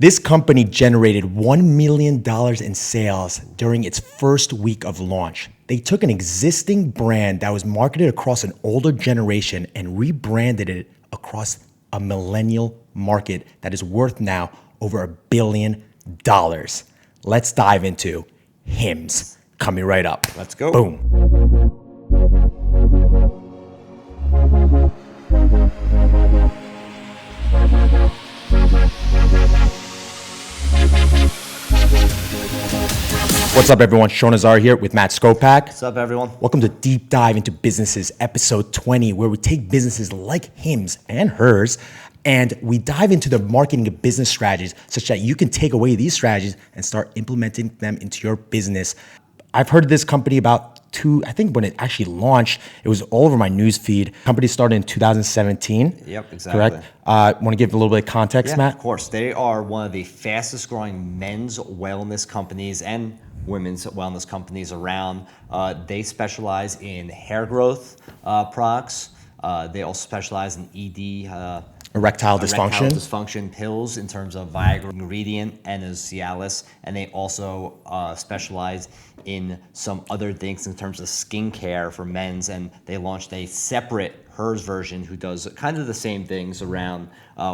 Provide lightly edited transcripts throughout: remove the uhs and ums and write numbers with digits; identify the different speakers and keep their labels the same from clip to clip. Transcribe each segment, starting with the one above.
Speaker 1: This company generated $1 million in sales during its first week of launch. They took an existing brand that was marketed across an older generation and rebranded it across a millennial market that is worth now over $1 billion. Let's dive into HIMS. Coming right up.
Speaker 2: Let's go.
Speaker 1: Boom. What's up, everyone? Sean Azari here with Matt Skopak.
Speaker 2: What's up, everyone?
Speaker 1: Welcome to Deep Dive into Businesses, episode 20, where we take businesses like HIMS and hers, and we dive into the marketing and business strategies such that you can take away these strategies and start implementing them into your business. I've heard of this company I think when it actually launched, it was all over my news feed. Company started in 2017.
Speaker 2: Yep, exactly.
Speaker 1: Correct? Want to give a little bit of context, Matt?
Speaker 2: Of course. They are one of the fastest growing men's wellness companies and women's wellness companies around. They specialize in hair growth products. They also specialize in ED,
Speaker 1: Erectile dysfunction
Speaker 2: pills in terms of Viagra ingredient and Cialis, and they also specialize in some other things in terms of skincare for men's, and they launched a separate hers version who does kind of the same things around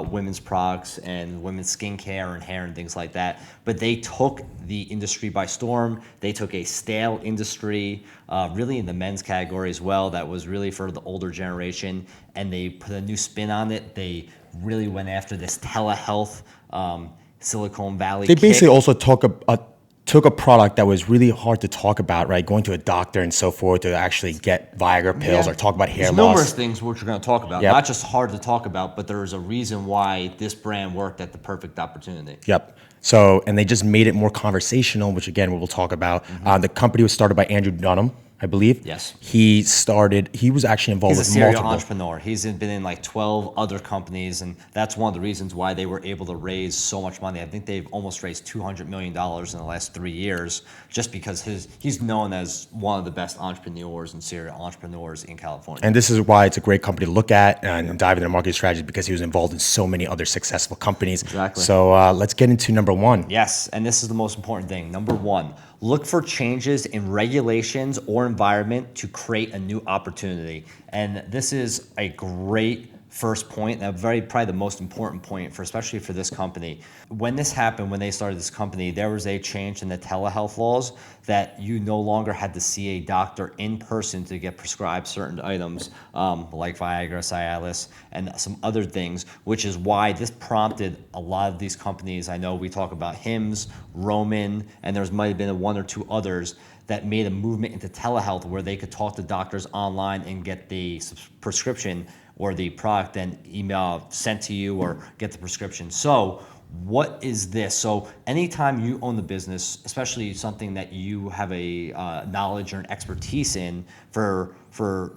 Speaker 2: women's products and women's skincare and hair and things like that. But they took the industry by storm. They took a stale industry, really in the men's category as well, that was really for the older generation, and they put a new spin on it. They really went after this telehealth, Silicon Valley
Speaker 1: They basically also took a product that was really hard to talk about, right? Going to a doctor and so forth to actually get Viagra pills or talk about hair
Speaker 2: loss. There's numerous things which we're going to talk about.
Speaker 1: Yep.
Speaker 2: Not just hard to talk about, but there is a reason why this brand worked at the perfect opportunity.
Speaker 1: Yep. So, and they just made it more conversational, which again, we'll talk about. The company was started by Andrew Dudum, I believe.
Speaker 2: Yes.
Speaker 1: He was actually involved with
Speaker 2: He's a serial
Speaker 1: multiple
Speaker 2: entrepreneur. He's been in like 12 other companies, and that's one of the reasons why they were able to raise so much money. I think they've almost raised $200 million in the last 3 years, just because he's known as one of the best entrepreneurs and serial entrepreneurs in California.
Speaker 1: And this is why it's a great company to look at and dive into their marketing strategy, because he was involved in so many other successful companies.
Speaker 2: Exactly.
Speaker 1: So let's get into number one.
Speaker 2: Yes, and this is the most important thing. Number one, look for changes in regulations or environment to create a new opportunity. And this is a great first point, and probably the most important point, especially for this company. When this happened, when they started this company, there was a change in the telehealth laws that you no longer had to see a doctor in person to get prescribed certain items, like Viagra, Cialis, and some other things, which is why this prompted a lot of these companies. I know we talk about HIMS, Roman, and there might have been one or two others that made a movement into telehealth where they could talk to doctors online and get the prescription or the product then email sent to you or get the prescription. So what is this? So anytime you own the business, especially something that you have a knowledge or an expertise in, for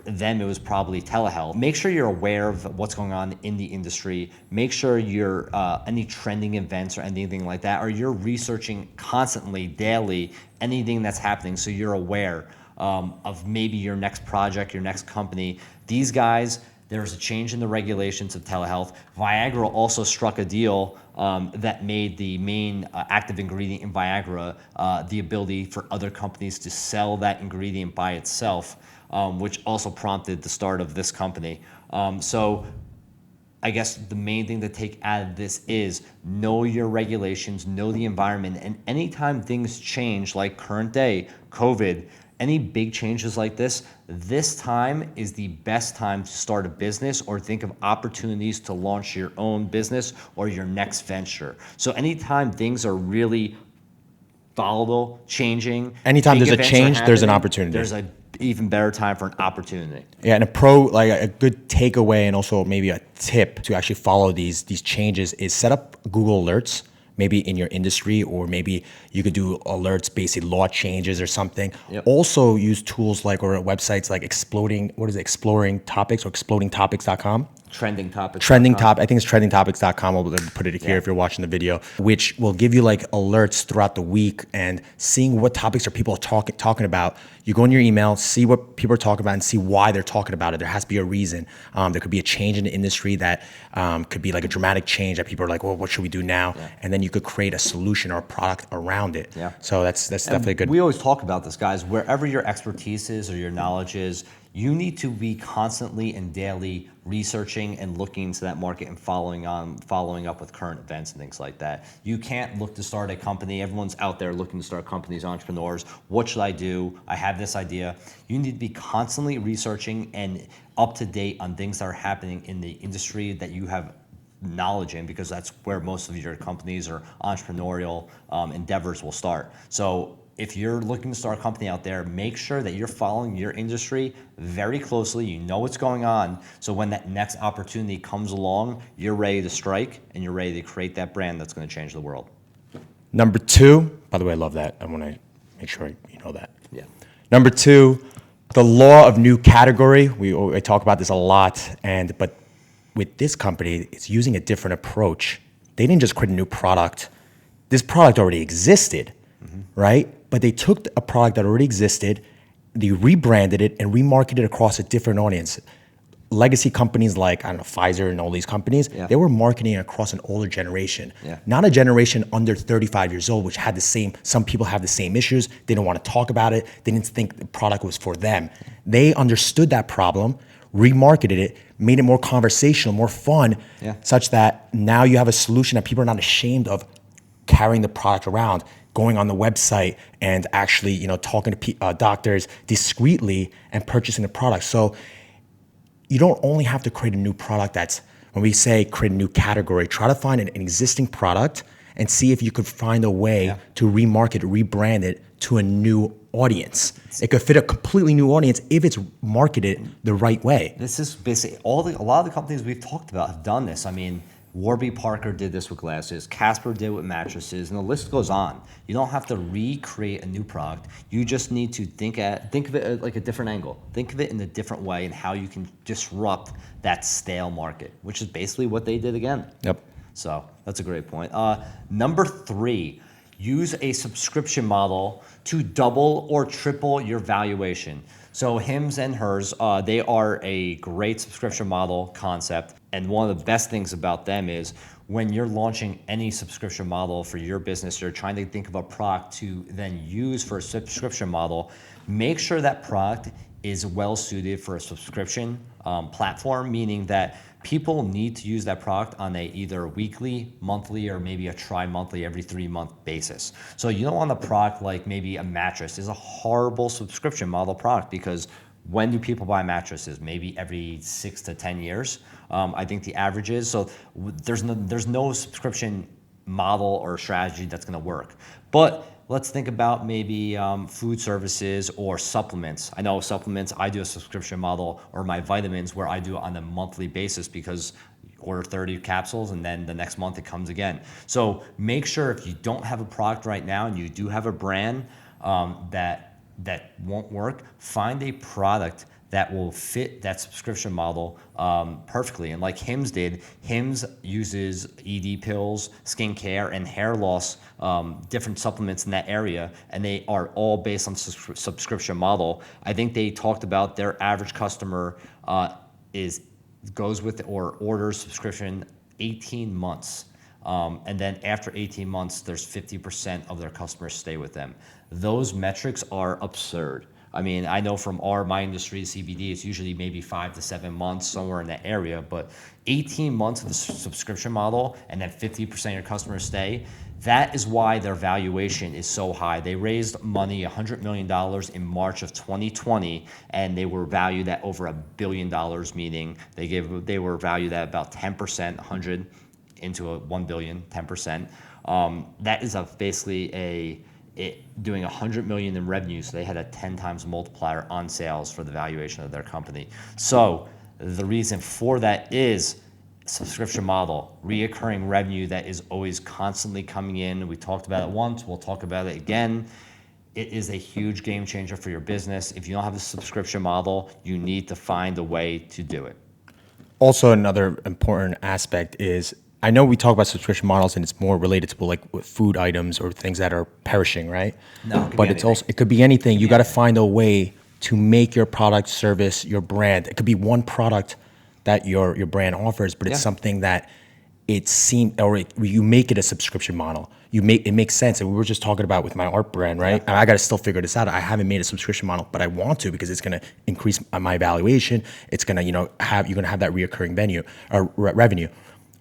Speaker 2: them it was probably telehealth. Make sure you're aware of what's going on in the industry. Make sure you're any trending events or anything like that, or you're researching constantly, daily, anything that's happening, so you're aware of maybe your next project, your next company. These guys, there was a change in the regulations of telehealth. Viagra also struck a deal that made the main active ingredient in Viagra the ability for other companies to sell that ingredient by itself, which also prompted the start of this company. So I guess the main thing to take out of this is know your regulations, know the environment, and anytime things change, like current day, COVID, any big changes like this time is the best time to start a business or think of opportunities to launch your own business or your next venture. So anytime things are really volatile, changing,
Speaker 1: anytime there's a change, there's an opportunity.
Speaker 2: There's an even better time for an opportunity.
Speaker 1: Yeah, and a good takeaway and also maybe a tip to actually follow these changes is set up Google Alerts, maybe in your industry, or maybe you could do alerts, basically law changes or something.
Speaker 2: Yep.
Speaker 1: Also use tools or websites like Exploring Topics or explodingtopics.com.
Speaker 2: Trending topics.
Speaker 1: Trending top, I think it's trendingtopics.com. We'll put it here if you're watching the video, which will give you like alerts throughout the week and seeing what topics are people talking about. You go in your email, see what people are talking about and see why they're talking about it. There has to be a reason. There could be a change in the industry that could be like a dramatic change that people are like, well, what should we do now? Yeah. And then you could create a solution or a product around it. Yeah. So that's definitely good.
Speaker 2: We always talk about this, guys. Wherever your expertise is or your knowledge is, you need to be constantly and daily researching and looking into that market and following up with current events and things like that. You can't look to start a company. Everyone's out there looking to start companies, entrepreneurs. What should I do? I have this idea. You need to be constantly researching and up to date on things that are happening in the industry that you have knowledge in, because that's where most of your companies or entrepreneurial endeavors will start. So if you're looking to start a company out there, make sure that you're following your industry very closely. You know what's going on. So when that next opportunity comes along, you're ready to strike and you're ready to create that brand that's going to change the world.
Speaker 1: Number 2, by the way, I love that. I want to make sure you know that.
Speaker 2: Yeah.
Speaker 1: Number 2, the law of new category. I talk about this a lot, but with this company, it's using a different approach. They didn't just create a new product. This product already existed, right? But they took a product that already existed, they rebranded it and remarketed it across a different audience. Legacy companies like, I don't know, Pfizer and all these companies, they were marketing across an older generation. Not a generation under 35 years old, which had some people have the same issues. They didn't want to talk about it. They didn't think the product was for them. They understood that problem, remarketed it, made it more conversational, more fun, such that now you have a solution that people are not ashamed of carrying the product around, going on the website and actually, talking to doctors discreetly and purchasing the product. So you don't only have to create a new product. That's when we say create a new category, try to find an existing product and see if you could find a way to remarket, rebrand it to a new audience. It could fit a completely new audience if it's marketed the right way.
Speaker 2: This is basically a lot of the companies we've talked about have done this. I mean, Warby Parker did this with glasses, Casper did with mattresses, and the list goes on. You don't have to recreate a new product. You just need to think of it like a different angle. Think of it in a different way and how you can disrupt that stale market, which is basically what they did again.
Speaker 1: Yep.
Speaker 2: So that's a great point. Number 3, use a subscription model to double or triple your valuation. So HIMS and HERS, they are a great subscription model concept. And one of the best things about them is when you're launching any subscription model for your business, you're trying to think of a product to then use for a subscription model, make sure that product is well suited for a subscription platform, meaning that people need to use that product on a either weekly, monthly, or maybe a tri-monthly, every 3-month basis. So you don't want a product like maybe a mattress is a horrible subscription model product, because when do people buy mattresses? Maybe every 6 to 10 years. I think the average is. So there's no subscription model or strategy that's going to work. But let's think about maybe food services or supplements. I know supplements, I do a subscription model, or my vitamins where I do it on a monthly basis, because order 30 capsules and then the next month it comes again. So make sure if you don't have a product right now and you do have a brand that won't work, find a product that will fit that subscription model perfectly. And like HIMS did, HIMS uses ED pills, skincare, and hair loss, different supplements in that area, and they are all based on subscription model. I think they talked about their average customer goes with or orders subscription 18 months. And then after 18 months, there's 50% of their customers stay with them. Those metrics are absurd. I mean, I know from my industry, CBD, it's usually maybe 5 to 7 months, somewhere in that area, but 18 months of the subscription model and then 50% of your customers stay, that is why their valuation is so high. They raised money, $100 million in March of 2020, and they were valued at over $1 billion, meaning they were valued at about 10%, 100 into a 1 billion, 10%. That is basically doing 100 million in revenue, so they had a 10 times multiplier on sales for the valuation of their company. So the reason for that is subscription model, reoccurring revenue that is always constantly coming in. We talked about it once, we'll talk about it again. It is a huge game changer for your business. If you don't have a subscription model, you need to find a way to do it.
Speaker 1: Also, another important aspect is I know we talk about subscription models and it's more related to like with food items or things that are perishing, right?
Speaker 2: No, it could
Speaker 1: But
Speaker 2: be
Speaker 1: it's
Speaker 2: anything.
Speaker 1: also it could be anything. You
Speaker 2: be
Speaker 1: got to
Speaker 2: anything.
Speaker 1: find a way to make your product, service, your brand. It could be one product that your brand offers, but it's
Speaker 2: Yeah.
Speaker 1: something that it seems or you make it a subscription model. You make it makes sense. And we were just talking about with my art brand, right?
Speaker 2: Yeah.
Speaker 1: And I got to still figure this out. I haven't made a subscription model, but I want to because it's going to increase my valuation. It's going to have you're going to have that reoccurring revenue.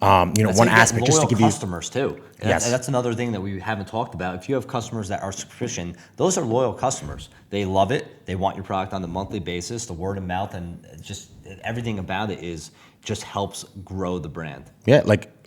Speaker 2: That's
Speaker 1: One
Speaker 2: how you get
Speaker 1: aspect just to
Speaker 2: loyal
Speaker 1: give you.
Speaker 2: customers too.
Speaker 1: Yes.
Speaker 2: That's another thing that we haven't talked about. If you have customers that are subscription, those are loyal customers. They love it. They want your product on a monthly basis. The word of mouth and just everything about it is just helps grow the brand.
Speaker 1: Yeah,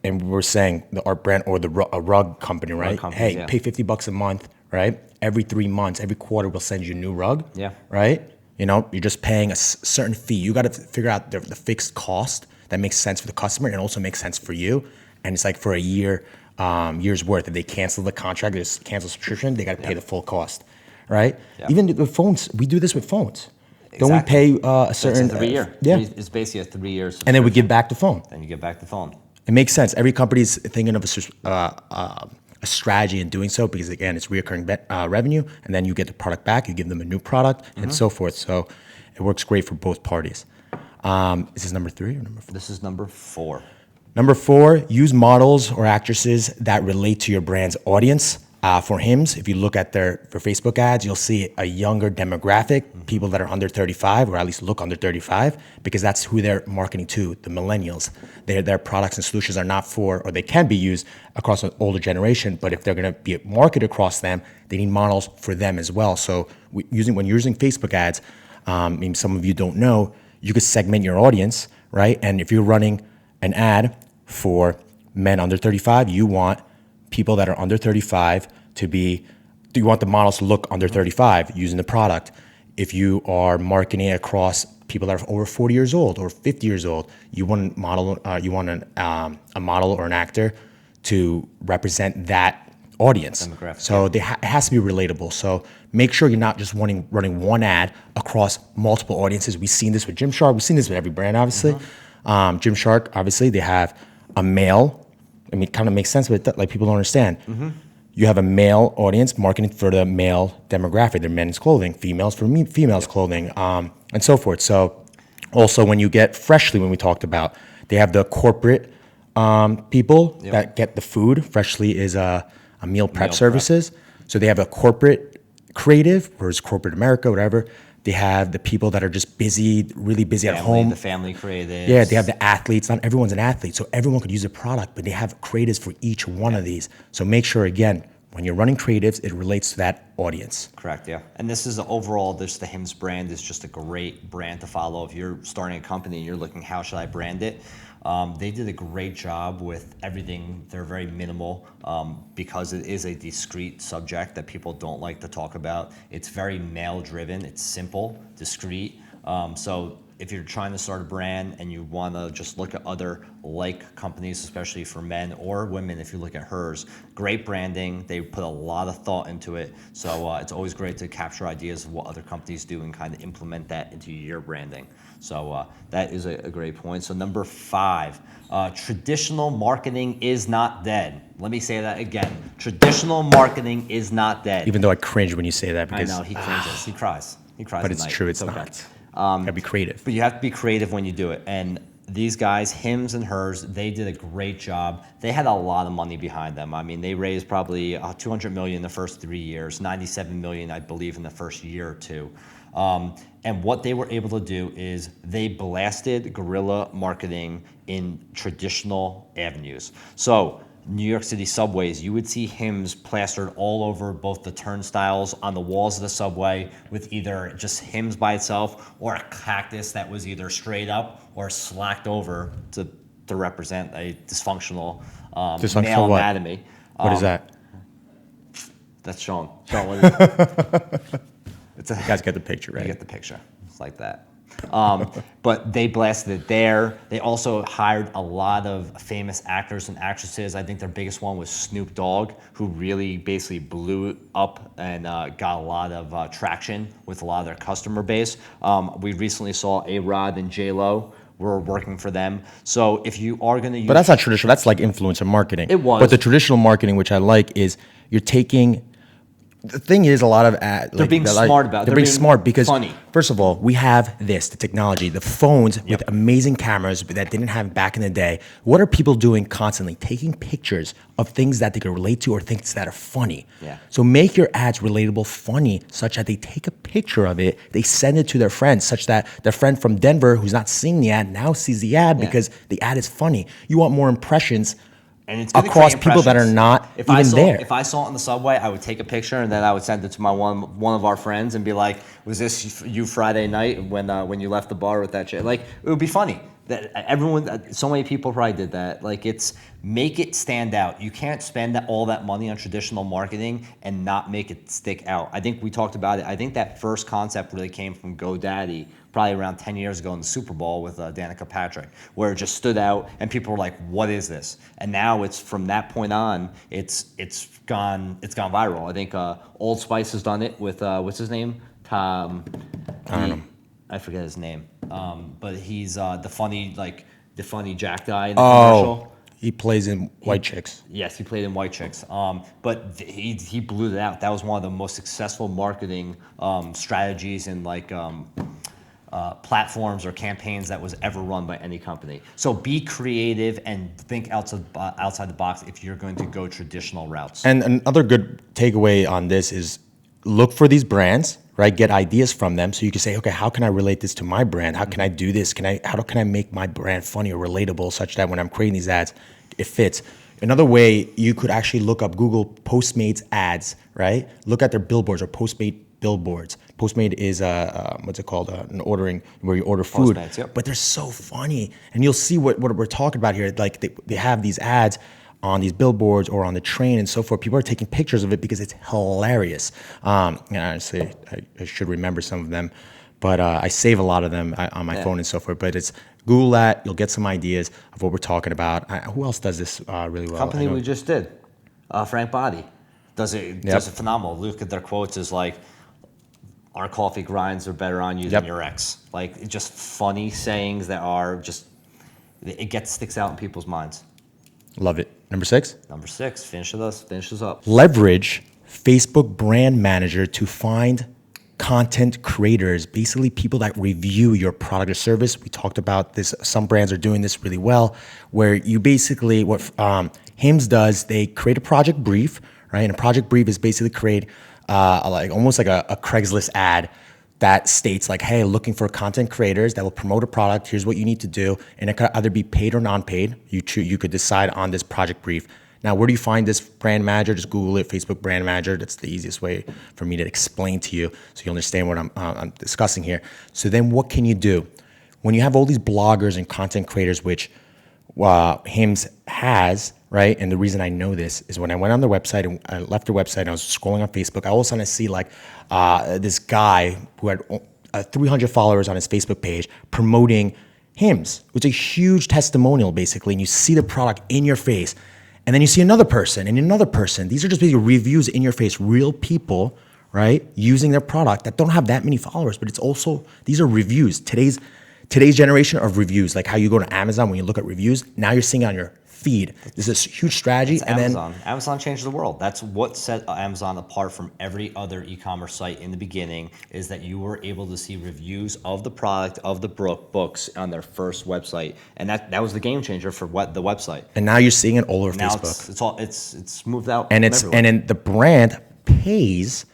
Speaker 1: and we're saying the art brand or a rug company, right?
Speaker 2: companies,
Speaker 1: Hey,
Speaker 2: yeah.
Speaker 1: pay $50 a month, right? Every 3 months, every quarter, we'll send you a new rug.
Speaker 2: Yeah.
Speaker 1: Right? You're just paying a certain fee. You got to figure out the fixed cost that makes sense for the customer and also makes sense for you. And it's like for a year's worth. If they cancel the contract, they just cancel subscription, they got to pay the full cost, right?
Speaker 2: Yeah.
Speaker 1: Even the phones, we do this with phones. Don't
Speaker 2: Exactly.
Speaker 1: we pay a certain?
Speaker 2: It's a 3 year.
Speaker 1: Yeah.
Speaker 2: It's basically a 3 years.
Speaker 1: And then we give back the phone.
Speaker 2: Then you get back the phone.
Speaker 1: It makes sense. Every company's thinking of a strategy in doing so because again, it's reoccurring revenue, and then you get the product back. You give them a new product, and so forth. So it works great for both parties. Is this number 3 or number 4?
Speaker 2: This is number 4.
Speaker 1: Number 4, use models or actresses that relate to your brand's audience. For HIMS, if you look at their Facebook ads, you'll see a younger demographic, people that are under 35 or at least look under 35, because that's who they're marketing to, the millennials. Their products and solutions are not for, or they can be used across an older generation, but if they're going to be marketed across them, they need models for them as well. So when you're using Facebook ads, some of you don't know, you could segment your audience, right? And if you're running an ad for men under 35, you want people that are under 35 you want the models to look under 35 using the product. If you are marketing across people that are over 40 years old or 50 years old, you want a model or an actor to represent that audience.
Speaker 2: Demographic,
Speaker 1: So it has to be relatable. So make sure you're not just running one ad across multiple audiences. We've seen this with Gymshark. We've seen this with every brand, obviously. Gymshark, obviously, they have a male. I mean, it kind of makes sense, but like people don't understand. You have a male audience marketing for the male demographic. They're men's clothing, females for females clothing, and so forth. So also when you get Freshly, when we talked about, they have the corporate people that get the food. Freshly is a meal prep services. So they have a corporate creative, or is corporate America, whatever. They have the people that are just busy, really busy at home.
Speaker 2: The family creatives.
Speaker 1: Yeah, they have the athletes. Not everyone's an athlete, so everyone could use a product, but they have creatives for each one of these. So make sure, again, when you're running creatives, it relates to that audience.
Speaker 2: Correct, yeah. And this is overall, the HIMS brand is just a great brand to follow. If you're starting a company and you're looking, how should I brand it? They did a great job with everything. They're very minimal because it is a discreet subject that people don't like to talk about. It's very male driven. It's simple, discreet. So if you're trying to start a brand and you want to just look at other like companies, especially for men or women, if you look at hers, great branding. They put a lot of thought into it. So it's always great to capture ideas of what other companies do and kind of implement that into your branding. So that is a great point. So number 5, traditional marketing is not dead. Let me say that again. Traditional marketing is not dead.
Speaker 1: Even though I cringe when you say that, because
Speaker 2: I know, he cringes. He cries. He cries
Speaker 1: but
Speaker 2: at
Speaker 1: it's
Speaker 2: night.
Speaker 1: true. It's
Speaker 2: okay.
Speaker 1: not. Gotta be creative.
Speaker 2: But you have to be creative when you do it. And these guys, HIMS and hers, they did a great job. They had a lot of money behind them. I mean, they raised probably $200 million in the first 3 years, $97 million, I believe, in the first year or two. And what they were able to do is they blasted guerrilla marketing in traditional avenues. So New York City subways, you would see HIMS plastered all over both the turnstiles, on the walls of the subway, with either just HIMS by itself or a cactus that was either straight up or slacked over to represent a dysfunctional, male
Speaker 1: what?
Speaker 2: anatomy.
Speaker 1: What is that?
Speaker 2: That's Sean. Sean, what is it?
Speaker 1: You guys get the picture, right?
Speaker 2: You get the picture. It's like that. But they blasted it there. They also hired a lot of famous actors and actresses. I think their biggest one was Snoop Dogg, who really basically blew up and got a lot of traction with a lot of their customer base. We recently saw A-Rod and J-Lo were working for them. So if you are going to use,
Speaker 1: But that's not traditional. That's like influencer marketing.
Speaker 2: It was.
Speaker 1: But the traditional marketing, which I like, is you're taking. The thing is, a lot of
Speaker 2: they're being smart about it.
Speaker 1: They're being smart because,
Speaker 2: funny.
Speaker 1: first of all, we have the technology, the phones with amazing cameras that didn't have back in the day. What are people doing constantly? Taking pictures of things that they can relate to or things that are funny.
Speaker 2: Yeah.
Speaker 1: So make your ads relatable, funny, such that they take a picture of it, they send it to their friends, such that their friend from Denver who's not seeing the ad now sees the ad because the ad is funny. You want more impressions.
Speaker 2: And it's gonna
Speaker 1: across
Speaker 2: create
Speaker 1: people that are not there.
Speaker 2: If I saw it in the subway, I would take a picture and then I would send it to my one of our friends and be like, "Was this you Friday night when you left the bar with that shit?" Like, it would be funny. That everyone, so many people probably did that. Like, it's make it stand out. You can't spend all that money on traditional marketing and not make it stick out. I think we talked about it. I think that first concept really came from GoDaddy, probably around 10 years ago in the Super Bowl with Danica Patrick, where it just stood out and people were like, "What is this?" And now it's from that point on, it's gone viral. I think Old Spice has done it with what's his name?
Speaker 1: I don't know.
Speaker 2: I forget his name, but he's the funny Jack guy in the commercial.
Speaker 1: He plays in White Chicks.
Speaker 2: Yes, he played in White Chicks. But he blew it out. That was one of the most successful marketing strategies and platforms or campaigns that was ever run by any company. So be creative and think outside the box if you're going to go traditional routes.
Speaker 1: And another good takeaway on this is look for these brands, right? Get ideas from them so you can say, okay, how can I relate this to my brand? How can I do this? How can I make my brand funny or relatable such that when I'm creating these ads, it fits? Another way, you could actually look up Google Postmates ads, right? Look at their billboards or Postmate billboards. Postmate is what's it called? An ordering where you order food.
Speaker 2: Postmates, yep.
Speaker 1: But they're so funny, and you'll see what we're talking about here. Like they have these ads on these billboards or on the train and so forth. People are taking pictures of it because it's hilarious. And honestly, I should remember some of them, but I save a lot of them on my phone and so forth. But it's Google that, you'll get some ideas of what we're talking about. Who else does this really well?
Speaker 2: Company we just did, Frank Body, does it phenomenal. Look at their quotes is like, "Our coffee grinds are better on you than your ex." Like, just funny sayings that are just, sticks out in people's minds.
Speaker 1: Love it. Number 6?
Speaker 2: Number 6, finish us up.
Speaker 1: Leverage Facebook Brand Manager to find content creators, basically people that review your product or service. We talked about this. Some brands are doing this really well, where you basically, what HIMS does, they create a project brief, right? And a project brief is basically create almost like a Craigslist ad that states like, hey, looking for content creators that will promote a product. Here's what you need to do. And it could either be paid or non-paid. You could decide on this project brief. Now, where do you find this brand manager? Just Google it, Facebook Brand Manager. That's the easiest way for me to explain to you so you understand what I'm discussing here. So then what can you do? When you have all these bloggers and content creators, which HIMS has, right? And the reason I know this is when I went on their website and I left their website and I was scrolling on Facebook, I all of a sudden see like this guy who had 300 followers on his Facebook page promoting HIMS, which is a huge testimonial basically. And you see the product in your face. And then you see another person and another person. These are just basically reviews in your face, real people, right? Using their product that don't have that many followers, but it's also, these are reviews. Today's generation of reviews, like how you go to Amazon when you look at reviews, now you're seeing it on your feed. This is a huge strategy.
Speaker 2: It's Amazon changed the world. That's what set Amazon apart from every other e-commerce site in the beginning, is that you were able to see reviews of the product, of the books on their first website. And that was the game changer for the website.
Speaker 1: And now you're seeing it all over
Speaker 2: now
Speaker 1: Facebook.
Speaker 2: It's moved out.
Speaker 1: And then the brand pays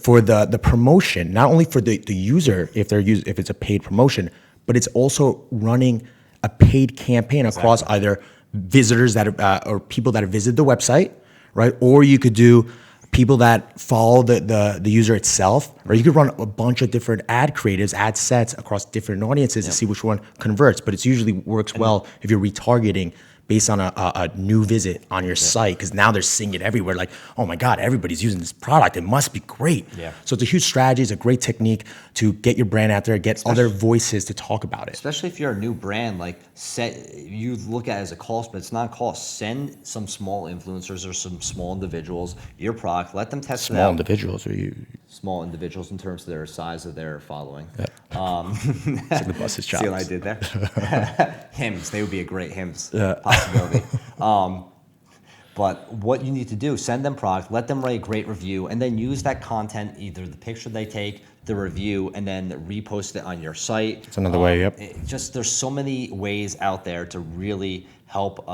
Speaker 1: for the promotion, not only for the user if it's a paid promotion, but it's also running a paid campaign across either visitors that or people that have visited the website, right? Or you could do people that follow the user itself, or you could run a bunch of different ad creatives, ad sets across different audiences to see which one converts. But it usually works well if you're retargeting based on a new visit on your site, because now they're seeing it everywhere. Like, oh my God, everybody's using this product. It must be great.
Speaker 2: Yeah.
Speaker 1: So it's a huge strategy. It's a great technique to get your brand out there, get other voices to talk about it.
Speaker 2: Especially if you're a new brand, like you look at it as a cost, but it's not a cost. Send some small influencers or some small individuals your product. Let them test it out.
Speaker 1: Small individuals, or you?
Speaker 2: Small individuals in terms of their size of their following.
Speaker 1: Yep. It's like the bus's chops.
Speaker 2: See what I did there? HIMS, they would be a great HIMS possibility. But what you need to do, send them product, let them write a great review, and then use that content, either the picture they take, the review, and then repost it on your site.
Speaker 1: It's another way, yep.
Speaker 2: There's so many ways out there to really help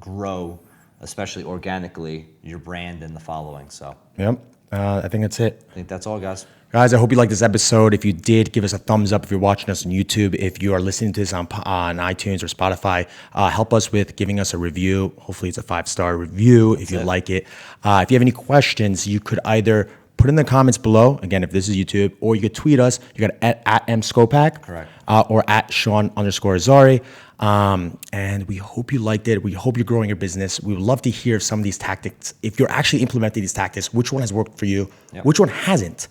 Speaker 2: grow, especially organically, your brand and the following. So.
Speaker 1: Yep. I think that's it.
Speaker 2: I think that's all, guys.
Speaker 1: Guys, I hope you liked this episode. If you did, give us a thumbs up if you're watching us on YouTube. If you are listening to this on iTunes or Spotify, help us with giving us a review. Hopefully it's a 5-star review if you like it. If you have any questions, you could either put in the comments below, again, if this is YouTube, or you could tweet us. You got at mscopac.
Speaker 2: Correct.
Speaker 1: Or at Sean_Azari. And we hope you liked it. We hope you're growing your business. We would love to hear some of these tactics. If you're actually implementing these tactics, which one has worked for you? Yep. Which one hasn't?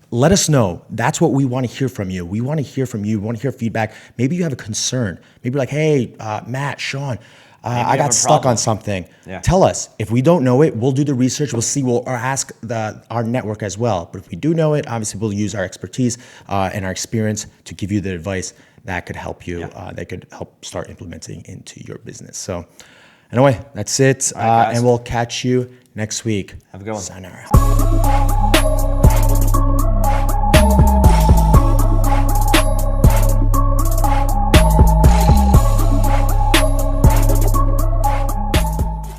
Speaker 1: Let us know. That's what we want to hear from you. We want to hear from you. We want to hear feedback. Maybe you have a concern. Maybe like, hey, Matt, Sean, I got stuck on something. Yeah. Tell us. If we don't know it, we'll do the research. We'll see. We'll ask our network as well. But if we do know it, obviously we'll use our expertise and our experience to give you the advice that could help you, that could help start implementing into your business. So anyway, that's it. Right, and we'll catch you next week.
Speaker 2: Have a good one.
Speaker 1: Sayonara.